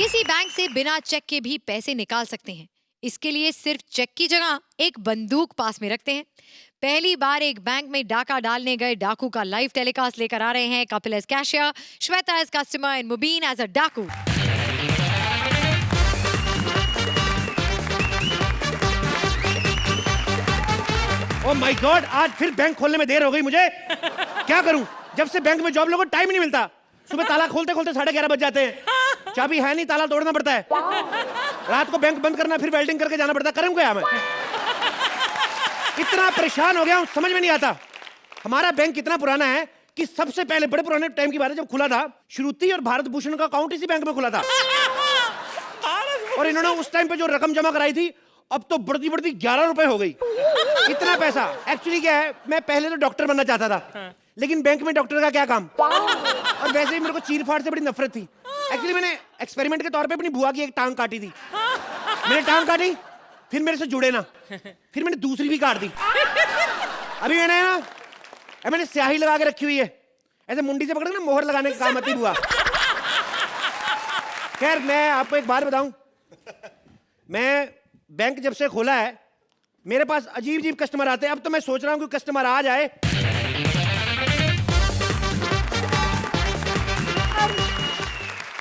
किसी बैंक से बिना चेक के भी पैसे निकाल सकते हैं। इसके लिए सिर्फ चेक की जगह एक बंदूक पास में रखते हैं। पहली बार एक बैंक में डाका डालने गए डाकू का लाइव टेलीकास्ट लेकर आ रहे हैं Kapil as cashier, Shweta as customer and Mubeen as a डाकू। ओह माय गॉड, आज फिर बैंक खोलने में देर हो गई मुझे। क्या करूं? जब से बैंक में जॉब लोगों को टाइम ही नहीं मिलता। सुबह ताला खोलते खोलते 11:30 बज जाते हैं। चाबी है नहीं, ताला तोड़ना पड़ता है। रात को बैंक बंद करना, फिर वेल्डिंग करके जाना पड़ता है। करूं क्या मैं? इतना परेशान हो गया हूं, समझ में नहीं आता। हमारा बैंक कितना पुराना है कि सबसे पहले बड़े पुराने टाइम की बात है, जब खुला था श्रुति और भारत भूषण का अकाउंट इसी बैंक में खुला था। और इन्होंने उस टाइम पे जो रकम जमा कराई थी, अब तो बढ़ती बढ़ती 11 रुपए हो गई। इतना पैसा। एक्चुअली क्या है, मैं पहले तो डॉक्टर बनना चाहता था, लेकिन बैंक में डॉक्टर का क्या काम। और वैसे ही मेरे को चीर फाड़ से बड़ी नफरत थी। एक्चुअली मैंने एक्सपेरिमेंट के तौर पे अपनी बुआ की एक टांग काटी थी। मैंने टांग काटी, फिर मेरे से जुड़े ना, फिर मैंने दूसरी भी काट दी। अभी मैंने स्याही लगा के रखी हुई है, ऐसे मुंडी से पकड़ ना मोहर लगाने का काम आती बुआ। खैर, मैं आपको एक बात बताऊं, मैं बैंक जब से खोला है मेरे पास अजीब अजीब कस्टमर आते हैं। अब तो मैं सोच रहा हूं कि कस्टमर आ जाए।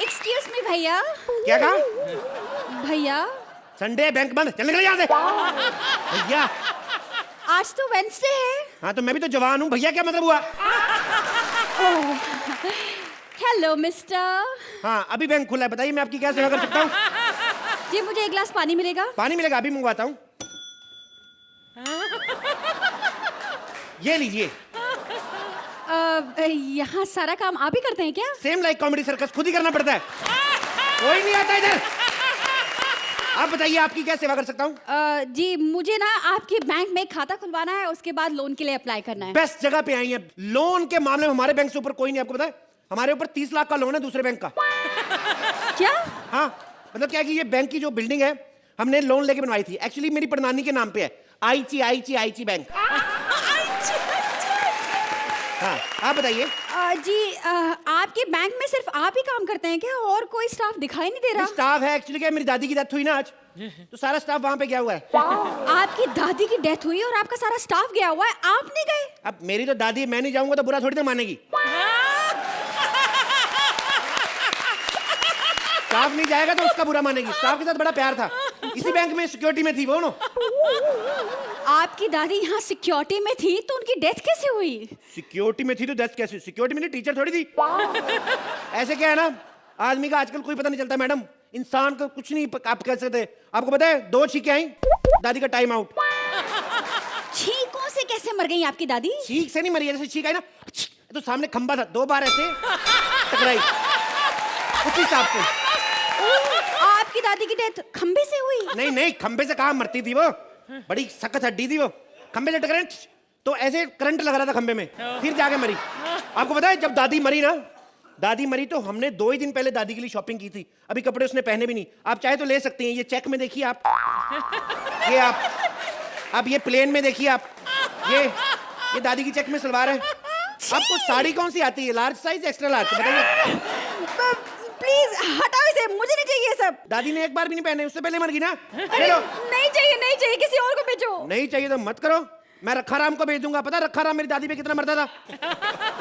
एक्सक्यूज मी भैया। क्या कहा? भैया, संडे बैंक बंद, चल निकल यहाँ से। भैया, आज तो वेंसडे है। हाँ तो मैं भी तो जवान हूँ। भैया क्या मतलब हुआ? Hello mister. हाँ, अभी बैंक खुला है, बताइए मैं आपकी क्या सेवा कर सकता हूँ? जी, मुझे एक गिलास पानी मिलेगा? पानी मिलेगा, अभी मंगवाता हूँ। ये लीजिए। यहाँ सारा काम आप ही करते हैं क्या? सेम लाइक कॉमेडी सर्कस, खुद ही करना पड़ता है। कोई नहीं आता इधर। आप बताइए आपकी क्या सेवा कर सकता हूँ? जी, मुझे ना आपके बैंक में खाता खुलवाना है, उसके बाद लोन के लिए अप्लाई करना है। बेस्ट जगह पे आई हैं। लोन के मामले में हमारे बैंक से ऊपर कोई नहीं, आपको पता है? हमारे ऊपर 30 लाख का लोन है दूसरे बैंक का। क्या? हाँ, मतलब क्या कि ये बैंक की जो बिल्डिंग है हमने लोन लेके बनवाई थी। एक्चुअली मेरी परनानी के नाम पे है, आईची बैंक। हाँ, आप बताइए। जी, आपके बैंक में सिर्फ आप ही काम करते हैं क्या? और कोई स्टाफ दिखाई नहीं दे रहा? स्टाफ है। एक्चुअली क्या, मेरी दादी की डेथ हुई ना आज, तो सारा स्टाफ वहां पे गया हुआ है। आपकी दादी की डेथ हुई और आपका सारा स्टाफ गया हुआ है, आप नहीं गए? अब मेरी तो दादी, मैं नहीं जाऊंगा तो बुरा थोड़ी ना मानेगी। स्टाफ नहीं जाएगा तो उसका बुरा मानेगी। स्टाफ के साथ बड़ा प्यार था, इसी बैंक में सिक्योरिटी में थी वो ना। आपकी दादी यहाँ सिक्योरिटी में थी तो उनकी डेथ कैसे हुई? सिक्योरिटी में थी तो डेथ कैसे? सिक्योरिटी में नहीं, टीचर थोड़ी थी। ऐसे क्या है ना, आदमी का आजकल कोई पता नहीं चलता मैडम। इंसान को कुछ नहीं आप कह सकते। आपको पता है 2 छींकें आई, दादी का टाइम आउट। छींकों से कैसे मर गई आपकी दादी? छींक से नहीं मरी, जैसे छींक आई ना, तो सामने खंबा था, 2 बार ऐसे टकराई, उसी हिसाब से। आपकी दादी की डेथ खंबे से हुई? नहीं, खंबे से कहाँ मरती थी वो, बड़ी सख्त हड्डी थी वो। खंबे से टकराई तो ऐसे करंट लग रहा था खंबे में, फिर जाके मरी। आपको पता है जब दादी मरी तो हमने 2 ही दिन पहले दादी के लिए शॉपिंग की थी। अभी कपड़े उसने पहने भी नहीं। आप चाहे तो ले सकती हैं, ये चेक में देखिए आप, ये आप ये प्लेन में देखिए आप, ये दादी की चेक में सलवार है। आपको साड़ी कौन सी आती है, लार्ज साइज एक्स्ट्रा लार्ज, बताइए? प्लीज हटाओ इसे, मुझे नहीं चाहिए सब। दादी ने एक बार भी नहीं पहने, उससे पहले मर गई ना। नहीं चाहिए, किसी और को भेजो। नहीं चाहिए तो मत करो, मैं रखा राम को भेज दूंगा। पता रखा राम मेरी दादी पे कितना मरता था।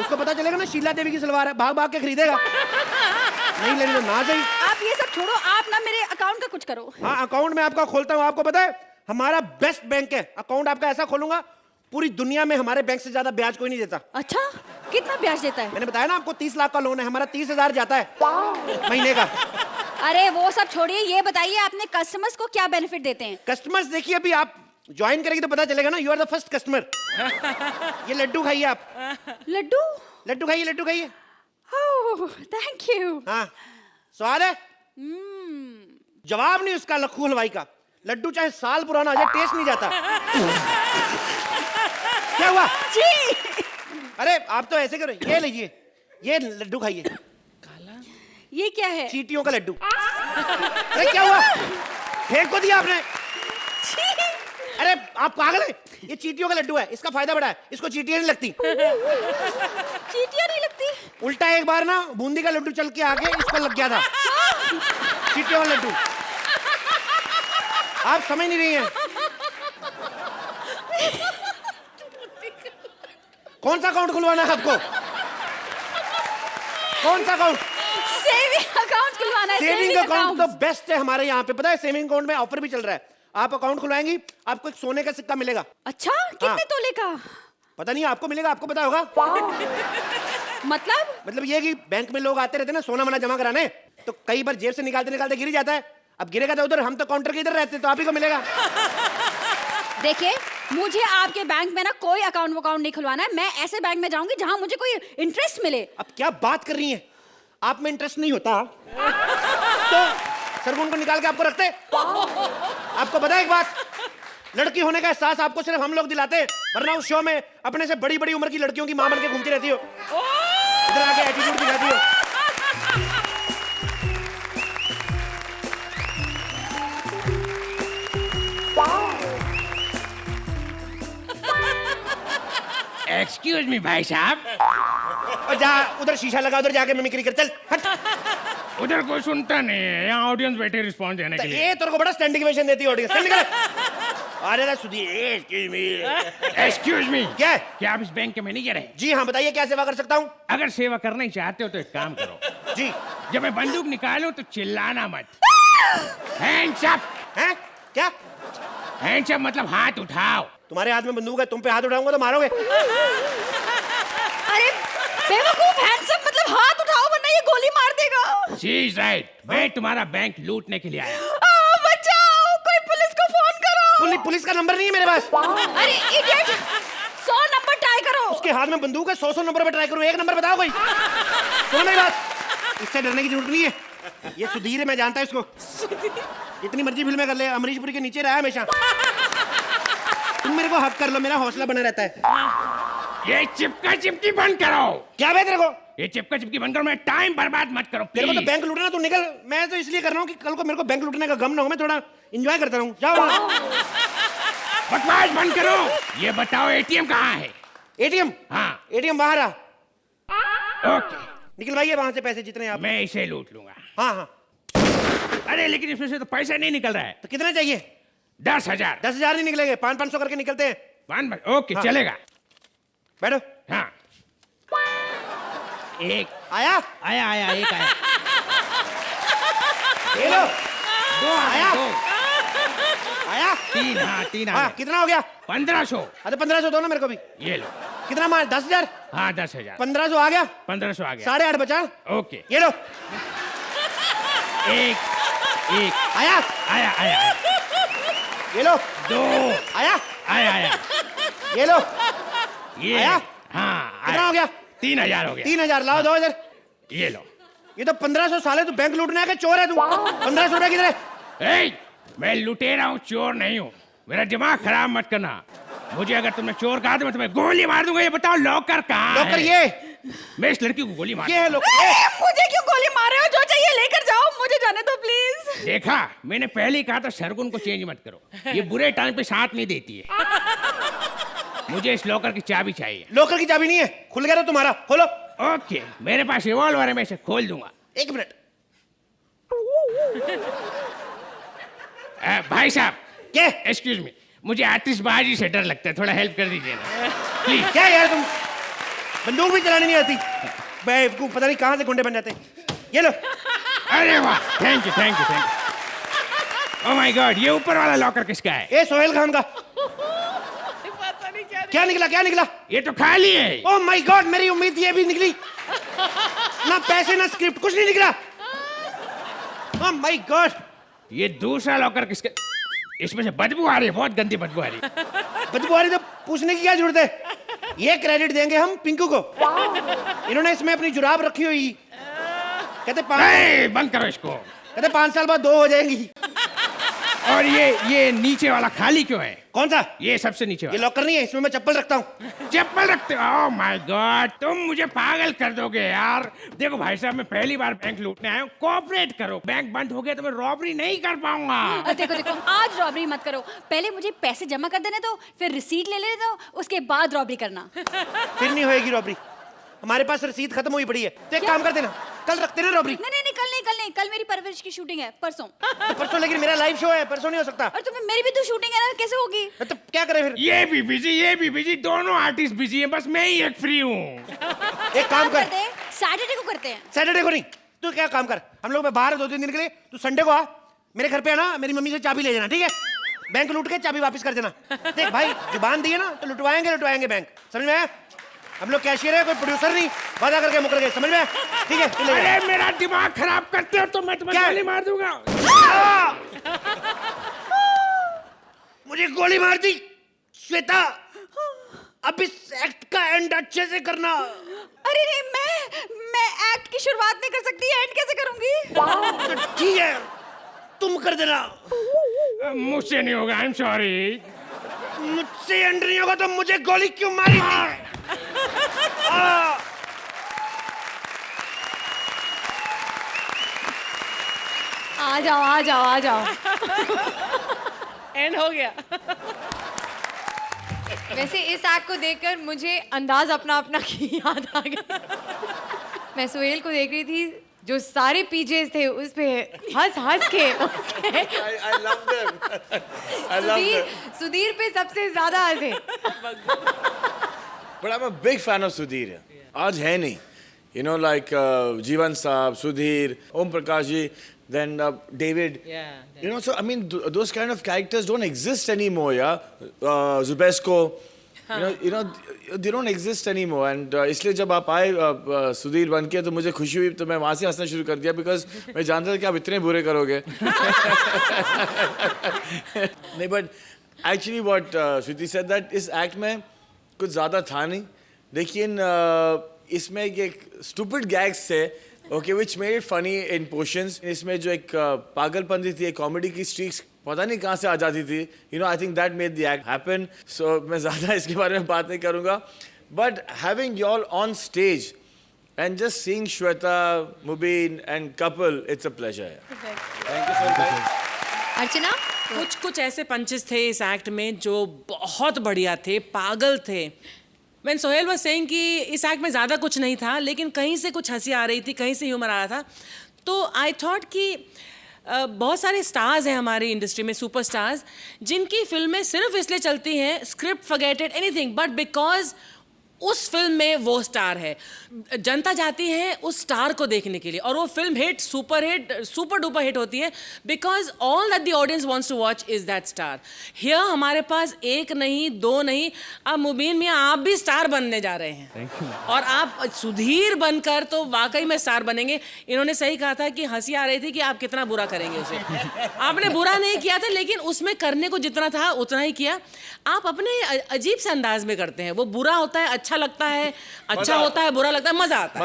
उसको पता चलेगा ना शीला देवी की सलवार है, भाग भाग के खरीदेगा। नहीं लेनी तो ना सही। आप ये सब छोड़ो, आप ना मेरे अकाउंट का कुछ करो। हाँ, अकाउंट में आपका खोलता हूँ। आपको पता है हमारा बेस्ट बैंक है। अकाउंट आपका ऐसा खोलूंगा, पूरी दुनिया में हमारे बैंक से ज्यादा ब्याज कोई नहीं देता। अच्छा, कितना ब्याज देता है? मैंने बताया ना आपको 30 लाख का लोन है, हमारा 30,000 जाता है महीने का। अरे वो सब छोड़िए, ये बताइए आपने कस्टमर्स को क्या बेनिफिट देते हैं? कस्टमर्स देखिए, अभी आप ज्वाइन करेंगे तो पता चलेगा ना। You are the first customer. ये लड्डू खाइए आप। लड्डू खाइए। Thank you. हाँ, स्वाद है? जवाब नहीं उसका लखू हलवाई का। लड्डू चाहे साल पुराना आ जाए, टेस्ट नहीं जाता। क्या हुआ? जी। अरे आप तो ऐसे करो, ये लीजिए, ये लड्डू खाइए। ये क्या है? चींटियों का लड्डू। अरे क्या हुआ, फेंक को दिया आपने? अरे आप पागल हैं, ये चींटियों का लड्डू है, इसका फायदा बड़ा है, इसको चींटियां नहीं लगती। चींटियां नहीं लगती? उल्टा एक बार ना बूंदी का लड्डू चल के आके इसको लग गया था। आपके और लड्डू। आप समझ नहीं रही हैं। कौन सा अकाउंट खुलवाना है आपको? कौन सा अकाउंट? सेविंग अकाउंट खुलवाना है। सेविंग अकाउंट तो बेस्ट है हमारे यहाँ पे। पता है सेविंग अकाउंट में ऑफर भी चल रहा है। आप अकाउंट खुलवाएंगी, आपको एक सोने का सिक्का मिलेगा। अच्छा, कितने तोले का? पता नहीं, आपको मिलेगा, आपको पता होगा। मतलब ये कि बैंक में लोग आते रहते हैं ना सोना वना जमा कराने, तो कई बार जेब से निकालते निकालते गिर जाता है। अब गिरेगा तो उधर, हम तो काउंटर के इधर रहते हैं, तो आप ही को मिलेगा। देखिए, मुझे आपके बैंक में ना कोई अकाउंट नहीं खुलवाना है। मैं ऐसे बैंक में जाऊंगी जहां मुझे कोई इंटरेस्ट मिले। अब क्या बात कर रही हैं? आप में इंटरेस्ट नहीं होता तो सरगुन को निकाल के आपको रखते। आपको पता है एक बात, लड़की होने का एहसास आपको सिर्फ हम लोग दिलाते हैं, वरना उस शो में अपने से बड़ी बड़ी उम्र की लड़कियों की मां बन के घूमती रहती हो, इधर आके एटीट्यूड दिखाती हो। एक्सक्यूज मी भाई साहब। और जा उधर शीशा लगा, उधर जाके मिमिक्री कर, चल हट। उधर कोई सुनता नहीं है, यहाँ ऑडियंस बैठे रिस्पॉन्स देने के लिए। ये तेरे को बड़ा स्टैंडिंग ओवेशन देती है ऑडियंस। चल निकल। अरे ना सुधीर, एक्सक्यूज मी, क्या है? क्या आप इस बैंक के मैनेजर हैं? जी हाँ, बताइए क्या सेवा कर सकता हूँ? अगर सेवा करना ही चाहते हो तो एक काम करो, जी। जब मैं बंदूक निकालूं तो चिल्लाना मत। Hands up. हैं? क्या? हैंड्स अप मतलब हाथ उठाओ। तुम्हारे हाथ में बंदूक है, तुम पे हाथ उठाऊंगा तो मारोगे। अरे बेवकूफ, हैंडसम मतलब हाथ उठाओ वरना ये गोली मार देगा। शी इज राइट, मैं तुम्हारा बैंक लूटने के लिए आया। बचाओ, कोई पुलिस को फोन करो। पुलिस का नंबर नहीं है मेरे पास। अरे इडियट, 100 नंबर ट्राई करो। उसके हाथ में बंदूक है, 100 नंबर पे ट्राई करूं, एक नंबर बताओ कोई। सुनो मेरी बात, इससे डरने की जरूरत नहीं है। ये सुधीर है, मैं जानता है इसको। जितनी मर्जी फिल्में कर ले, अमरीशपुरी के नीचे रहा है हमेशा। तुम मेरे को हक कर लो, मेरा हौसला बना रहता है। ये चिपका चिपकी बंद करो। क्या बे तेरे को? ये चिपका चिपकी बंद करो, मैं टाइम बर्बाद मत करो तेरे को तो प्लीज। बैंक लूटना, तू निकल। मैं तो इसलिए कर रहा हूँ कि कल को मेरे को बैंक लूटने का गम ना हो, मैं थोड़ा एंजॉय करता रहूं। जाओ। बकवास बंद करो। ये बताओ एटीएम कहाँ है? एटीएम? हाँ। एटीएम बाहर आ। ओके, निकलवाइए वहां से पैसे जितने आप। मैं इसे लूट लूंगा। हाँ हाँ। अरे लेकिन इसमें से तो पैसा नहीं निकल रहा है। तो कितने चाहिए? 10,000। 10,000 नहीं निकलेंगे, 500 करके निकलते हैं। ओके हाँ। चलेगा। बैठो। हाँ, एक आया? आया, एक आया। ये लो। दो आया? दो। आया? तीन, हाँ 3 हाँ, आया। कितना हो गया? 1500। अरे 1500 दो ना मेरे को भी। ये लो। कितना मार? 10,000? हाँ 10,000। 1500 आ गया? 1500 आ गया। 8.5 बचा। ओके, ये लो। एक आया? आया। ये लो। दो आया? आया। ये लो। ये आया? हाँ कितना हो गया? 3,000 हो गया। 3,000 लाओ, दो इधर। ये लो। ये तो 1500 साले, तू बैंक लूटने आके चोर है तू। 1500 रुपए किधर है? ए, मैं लुटेरा हूँ, चोर नहीं हूँ। मेरा दिमाग खराब मत करना। मुझे अगर तुमने चोर कहा तो मैं तुम्हें गोली मार दूंगा। ये बताओ लॉकर कहाँ है? लॉकर ये। मैं इस लड़की को गोली मार। ये है लॉकर। मुझे क्यों गोली मार रहे हो? जो चाहिए लेकर जाओ, मुझे जाने दो प्लीज। देखा, मैंने पहले ही कहा था सरगुन को चेंज मत करो। ये बुरे टाइम पे साथ नहीं देती है। मुझे इस लॉकर की चाबी चाहिए। लॉकर की चाबी नहीं है, खुल गया तो तुम्हारा, खोलो। ओके, मेरे पास रिवॉल्वर है, मैं इसे खोल दूंगा। 1 मिनट। भाई साहब, क्या? एक्सक्यूज मी, मुझे आतिशबाजी से डर लगता है, थोड़ा हेल्प कर दीजिए ना प्लीज। क्या यार, तुम बंदूक भी चलानी नहीं आती? बेवकूफ, पता नहीं कहां से गुंडे बन जाते हैं। ये लो। अरे वाह, thank you. Oh my God, ये ऊपर वाला लॉकर किसका है? ये सोहेल खान का। क्या निकला? ये तो खाली है। ओह माय गॉड, मेरी उम्मीद ये भी निकली। ना पैसे ना स्क्रिप्ट, कुछ नहीं निकला। Oh my God. ये दूसरा लॉकर किसका? इसमें से बदबू आ रही है, बहुत गंदी बदबू आ रही है। बदबू आ रही तो पूछने की क्या जरूरत है? ये क्रेडिट देंगे हम पिंकू को। इन्होंने इसमें अपनी जुराब रखी हुई। कहते बंद करो इसको। 5 साल बाद 2 हो जाएंगी। और ये नीचे वाला खाली क्यों है? कौन सा? ये सबसे नीचे ये वाला। लॉकर नहीं है, इसमें मैं चप्पल रखता हूँ। चप्पल रखते हो? ओह माय गॉड, तुम मुझे पागल कर दोगे यार। देखो भाई साहब, मैं पहली बार बैंक लूटने आया हूँ, कोऑपरेट करो। बैंक बंद हो गया तो मैं रॉबरी नहीं कर पाऊंगा। देखो, आज रॉबरी मत करो। पहले मुझे पैसे जमा कर देने दो, फिर रिसीट ले लेने दो, उसके बाद रॉबरी करना। फिर नहीं होएगी रॉबरी। हमारे पास रसीद खत्म हुई पड़ी है, तो एक काम कर देना, कल रखते ना रॉबरी। नहीं, कल नहीं, कल मेरी परवरिश की शूटिंग है, परसों। तो परसों, लेकिन मेरा लाइव शो है, परसों नहीं हो सकता। और तुम्हें मेरी भी तो शूटिंग है ना, कैसे होगी? तो क्या करें फिर? ये भी बिजी, दोनों आर्टिस्ट बिजी हैं, बस मैं ही एक फ्री हूँ। एक काम कर, सैटरडे को करते हैं। सैटरडे को नहीं, तू क्या काम कर, हम लोग बाहर 2-3 दिन के लिए, तू संडे को आ, मेरे घर पे आना, मेरी मम्मी से चाबी ले जाना, ठीक है? बैंक लूट के चाबी वापस कर देना। देख भाई, जुबान दी है ना तो लुटवाएंगे बैंक, समझ में आया? हम लोग कैशियर है, कोई प्रोड्यूसर नहीं, वादा करके मुकर गए, समझ में आया? ठीक है, तू ले जा। अरे मेरा दिमाग खराब करते हो तो मैं तुम्हें गोली मार दूंगा। मुझे गोली मार दी श्वेता, अब इस एक्ट का एंड अच्छे से करना। अरे नहीं, मैं एक्ट की शुरुआत नहीं कर सकती, एंड कैसे करूंगी? तो ठीक है, तुम कर देना। मुझसे नहीं होगा, आई एम सॉरी। मुझसे एंड नहीं होगा तो मुझे गोली क्यों मारी थी? आ जाओ। एंड हो गया। वैसे इस एक्ट को देखकर मुझे अंदाज अपना की याद आ गया। मैं सोहेल को देख रही थी, जो सारे पीजेस थे उस पे हंस के I love them. I love them. Sudhir पे सबसे ज्यादा हंसे। But I'm a big fan of Sudhir. आज है नहीं. You know, like Jeevan Saab, Sudhir, Om Prakash ji, then David. Yeah. You know, so I mean, those kind of characters don't exist anymore, yeah. Zubesco, you know, they don't exist anymore. And इसलिए जब आप आए सुधीर बन के तो मुझे खुशी हुई, तो मैं वहाँ से हंसना शुरू कर दिया, because मैं जानता था कि आप इतने बुरे करोगे. नहीं, but actually what Shruti said that इस act में कुछ ज़्यादा था नहीं, लेकिन इसमें एक stupid gags थे, okay, which made it funny in portions. इसमें जो एक पागलपंती थी, एक कॉमेडी की स्ट्रीक्स पता नहीं कहाँ से आ जाती थी, you know, I think that made the act happen. So मैं ज़्यादा इसके बारे में बात नहीं करूँगा, but having y'all on stage and just seeing Shweta, Mubin and Kapil, it's a pleasure. Thank you so much. अर्चना, कुछ ऐसे पंचेस थे इस एक्ट में जो बहुत बढ़िया थे, पागल थे। मैं सोहेल वाज सेइंग कि इस एक्ट में ज़्यादा कुछ नहीं था, लेकिन कहीं से कुछ हंसी आ रही थी, कहीं से ह्यूमर आ रहा था। तो आई थॉट कि बहुत सारे स्टार्स हैं हमारी इंडस्ट्री में, सुपरस्टार्स, जिनकी फिल्में सिर्फ इसलिए चलती हैं, स्क्रिप्ट फॉरगेटेड एनीथिंग, बट बिकॉज उस फिल्म में वो स्टार है। जनता जाती है उस स्टार को देखने के लिए, और वो film hit, super duper hit होती है, because all that the audience wants to watch is that star. Here हमारे पास एक नहीं, दो नहीं, अब मुबीन मियाँ आप भी स्टार बनने जा रहे हैं, और आप सुधीर बनकर तो वाकई में स्टार बनेंगे। इन्होंने सही कहा था कि हंसी आ रही थी कि आप कितना बुरा करेंगे उसे। आपने बुरा नहीं किया था, लेकिन उसमें करने को जितना था उतना ही किया। आप अपने अजीब से अंदाज में करते हैं, वो बुरा होता है, अच्छा लगता है, अच्छा होता है, बुरा लगता है, मजा आता है।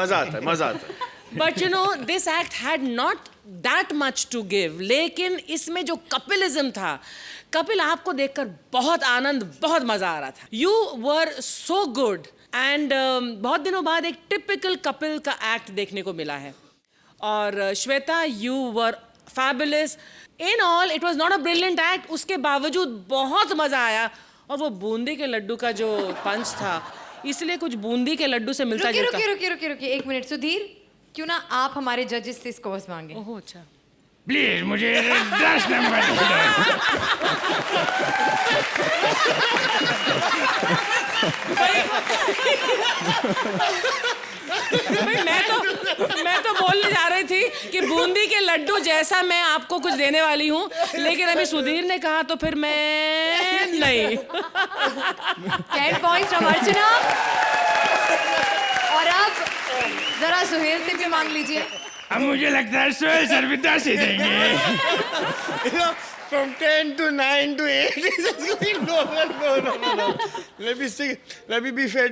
But you know, this act had not that much to give, लेकिन इसमें जो कपिलिज्म था, कपिल आपको देखकर बहुत आनंद, बहुत मजा आ रहा था। You were so good, and बहुत दिनों बाद एक टिपिकल कपिल का एक्ट देखने को मिला है। और Shweta, you were fabulous in all. It was not a brilliant act, उसके बावजूद बहुत मजा आया। और वो बूंदी के लड्डू का जो पंच था, इसलिए कुछ बूंदी के लड्डू से मिलता जुलता। रुकिए 1 मिनट। सुधीर, क्यों ना आप हमारे जजेस से स्कोर्स मांगे? ओह अच्छा, प्लीज मुझे 10 नंबर मैं तो बोलने जा रही थी कि बूंदी के लड्डू जैसा मैं आपको कुछ देने वाली हूँ, लेकिन अभी सुधीर ने कहा तो फिर मैं नहीं। 10 पॉइंट्स फ्रॉम अर्चना। और अब जरा सोहेल से भी मांग लीजिए। अब मुझे लगता है सोहेल सर भी 10 ही देंगे। You know, from 10 to 9 to 8, it's just going, no. Let me be fair